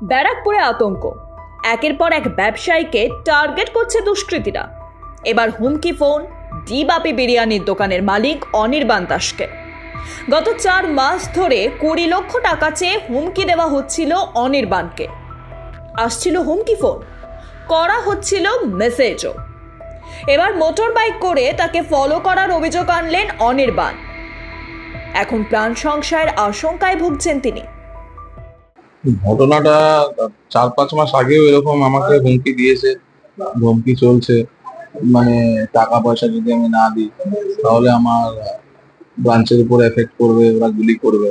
ব্যারাকপুরে আতঙ্ক, একের পর এক ব্যবসায়ীকে টার্গেট করছে দুষ্কৃতীরা। এবার হুমকি ফোন ডি বাপি বিরিয়ানির দোকানের মালিক অনির্বাণ দাসকে। গত 4 মাস ধরে 20 লক্ষ টাকা চেয়ে হুমকি দেওয়া হচ্ছিল অনির্বাণকে। আসছিল হুমকি ফোন, করা হচ্ছিল মেসেজও। এবার মোটর বাইক করে তাকে ফলো করার অভিযোগ আনলেন অনির্বাণ। এখন প্রাণ সংশয়ের আশঙ্কায় ভুগছেন তিনি। ঘটনাটা 4-5 মাস আগেও এরকম আমাকে হুমকি দিয়েছে, হুমকি চলছে। মানে টাকা পয়সা যদি আমি না দিই তাহলে আমার ব্রাঞ্চের উপর এফেক্ট করবে, ওরা গুলি করবে।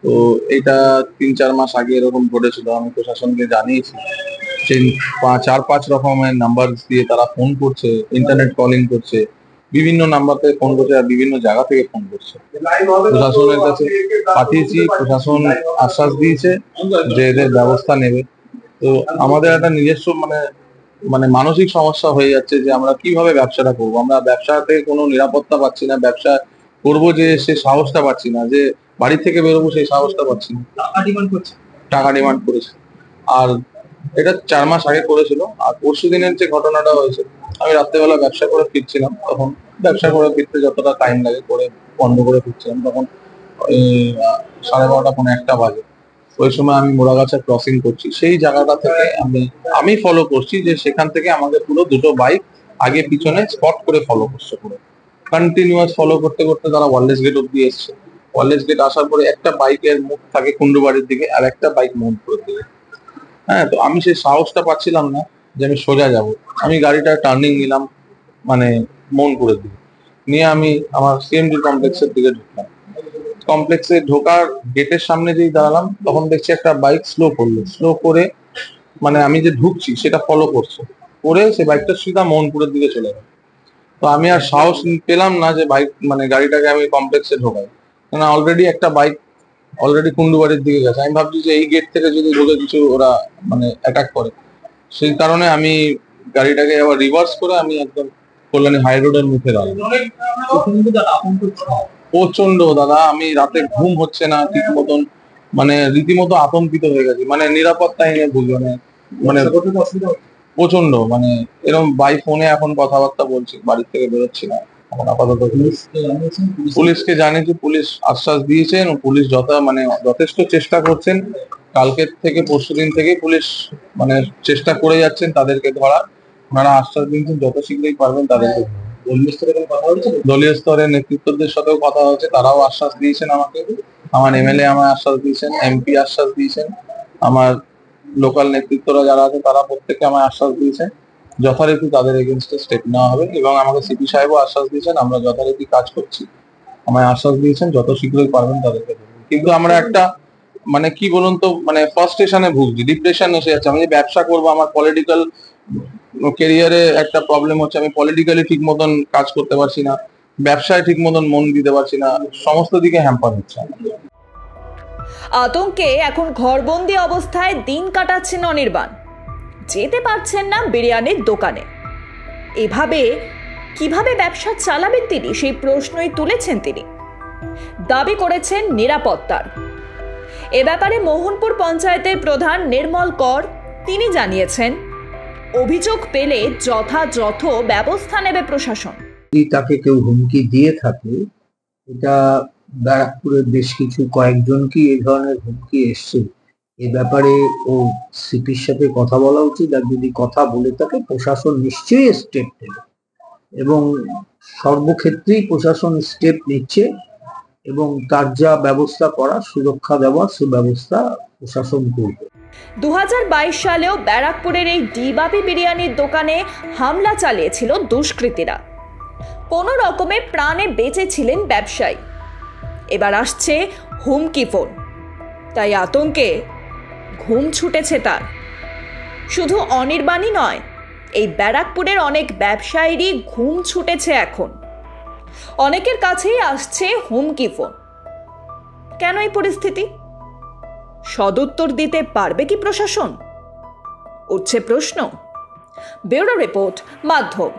তো এটা 3-4 মাস আগে এরকম ঘটেছিল। আমি প্রশাসনকে জানিয়েছি। 4-5 রকমের নাম্বার দিয়ে তারা ফোন করছে, ইন্টারনেট কলিং করছে, বিভিন্ন নাম্বার থেকে ফোন করছে আর বিভিন্ন জায়গা থেকে ফোন করছে। প্রশাসনের কাছে পাঠিয়েছি, প্রশাসন আশ্বাস দিয়েছে যে এদের ব্যবস্থা নেবে। তো আমাদের একটা নিজস্ব মানে মানসিক সমস্যা হয়ে যাচ্ছে যে আমরা কিভাবে ব্যবসাটা করবো। আমরা ব্যবসাতে কোনো নিরাপত্তা পাচ্ছি না, ব্যবসা করবো যে সে সাহসটা পাচ্ছি না, যে বাড়ি থেকে বেরোবো সেই সাহসটা পাচ্ছি না। টাকা ডিমান্ড করেছে। আর এটা 4 মাস আগে করেছিল। আর পরশু দিনের যে ঘটনাটা হয়েছে, আমি রাত্রেবেলা ব্যবসা করে ফিরছিলাম। তখন ব্যবসা করে ফিরতে যতটা টাইম লাগে করে বন্ধ করে ফিরছিলাম, তখন ওই 12:30-1টা বাজে। ওই সময় আমি মোড়াগাছা ক্রসিং করছি, সেই জায়গাটা থেকে আমি ফলো করছি যে সেখান থেকে আমাকে পুরো 2টো বাইক আগে পিছনে স্পট করে ফলো করছে। পুরো কন্টিনিউয়াস ফলো করতে করতে তারা ওয়ারলেস গেট অব্দি এসছে। ওয়ারলেস গেট আসার পরে একটা বাইকের মুখ থাকে কুন্ডুবাড়ির দিকে আর একটা বাইক মোহনপুরের দিকে। হ্যাঁ, তো আমি সেই সাহসটা পাচ্ছিলাম না যে আমি সোজা যাব। আমি গাড়িটা টার্নিং নিলাম মানে মোহনপুরের দিকে নিয়ে আমি আমার সিএমডি কমপ্লেক্সের দিকে ঢুকলাম। কমপ্লেক্সে ঢোকার গেটের সামনে যেই দাঁড়ালাম তখন দেখছি একটা বাইক স্লো করলো। স্লো করে মানে আমি যে ঢুকছি সেটা ফলো করছে, করে সে বাইকটা সিধা মোহনপুরের দিকে চলে গেল। তো আমি আর সাহস পেলাম না যে বাইক মানে গাড়িটাকে আমি কমপ্লেক্সে ঢোকাই, কারণ অলরেডি একটা বাইক কুন্ডুবাড়ির দিকে গেছে। আমি ভাবছি যে এই গেট থেকে যদি ঢুকে কিছু ওরা মানে অ্যাটাক করে, সেই কারণে আমি গাড়িটাকে আবার রিভার্স করে আমি একদম কল্যাণী হাই রোডের মুখে দাঁড়ালাম। প্রচন্ড দাদা, আমি রাতে ঘুম হচ্ছে না ঠিক মতন, মানে রীতিমতো আতঙ্কিত হয়ে গেছি। মানে নিরাপত্তাহীনে ভুগি, মানে প্রচন্ড। মানে এরকম বাই ফোনে এখন কথাবার্তা বলছি, বাড়ির থেকে বেরোচ্ছি না এখন আপাতত। পুলিশকে জানিয়েছি, পুলিশ আশ্বাস দিয়েছেন, পুলিশ যথেষ্ট চেষ্টা করছেন। কালকের থেকে পরশুদিন থেকে পুলিশ মানে চেষ্টা করে যাচ্ছেন তাদেরকে ধরার। ওনারা আশ্বাস দিয়েছেন যত শীঘ্রই পারবেন তাদেরকে। দলীয় স্তরের নেতৃত্বদের সাথেও কথা হয়েছে, তারাও আশ্বাস দিয়েছেন আমাকে। আমার এমএলএ আমায় আশ্বাস দিয়েছেন, এমপি আশ্বাস দিয়েছেন, আমার লোকাল নেতৃত্বরা যারা আছে তারা প্রত্যেকে আমায় আশ্বাস দিয়েছেন যথারীতি তাদের এগেনস্টে স্টেপ নেওয়া হবে। এবং আমাকে সিপি সাহেবও আশ্বাস দিয়েছেন আমরা যথারীতি কাজ করছি। আমায় আশ্বাস দিয়েছেন যত শীঘ্রই পারবেন তাদেরকে। কিন্তু আমরা একটা মানে কি বলুন তো, মানে ফ্রাস্ট্রেশনে ভুগছি, ডিপ্রেশন এসে যাচ্ছে। আমি যে ব্যবসা করবো, আমার পলিটিক্যাল কেরিয়ারে একটা প্রবলেম হচ্ছে, আমি পলিটিক্যালি ঠিক মতন কাজ করতে পারছি না, ব্যবসায় ঠিক মতন মন দিতে পারছি না, সমস্ত দিকে হ্যাম্পার হচ্ছে। আতঙ্কে এখন ঘরবন্দি অবস্থায় দিন কাটাচ্ছেন অনির্বাণ। যেতে পারছেন না বিরিয়ানির দোকানে। এভাবে কিভাবে ব্যবসা চালাবেন তিনি, সেই প্রশ্নই তুলেছেন তিনি। দাবি করেছেন নিরাপত্তার। এ ব্যাপারে মোহনপুর পঞ্চায়েতের প্রধান নির্মল কর তিনি জানিয়েছেন, অভিযোগ পেলে যথাযথ ব্যবস্থা নেবে প্রশাসন। যদি তাকে কেউ হুমকি দিয়ে থাকে, এটা ব্যারাকপুরের বেশ কিছু কয়েকজনকে এই ধরনের হুমকি এসছে, এ ব্যাপারে ও সিপির সাথে কথা বলা উচিত। আর যদি কথা বলে থাকে প্রশাসন নিশ্চয়ই স্টেপ নেবে এবং সর্বক্ষেত্রেই প্রশাসন স্টেপ নিচ্ছে এবং তার যা ব্যবস্থা করা, সুরক্ষা দেওয়া, সে ব্যবস্থা প্রশাসন করবে। 2022 সালেও ব্যারাকপুরের এই ডি বাপি বিরিয়ানির দোকানে হামলা চালিয়েছিল দুষ্কৃতীরা। কোনো রকমে প্রাণে বেঁচেছিলেন ব্যবসায়ী। এবার আসছে হুমকি ফোন, তাই আতঙ্কে ঘুম ছুটেছে তার। শুধু অনির্বাণই নয়, এই ব্যারাকপুরের অনেক ব্যবসায়ীরই ঘুম ছুটেছে এখন। অনেকের কাছেই আসছে হুমকি ফোন। কেন এই পরিস্থিতি? সদুত্তর দিতে পারবে কি প্রশাসন? উঠছে প্রশ্ন। ব্যুরো রিপোর্ট, মাধ্যম।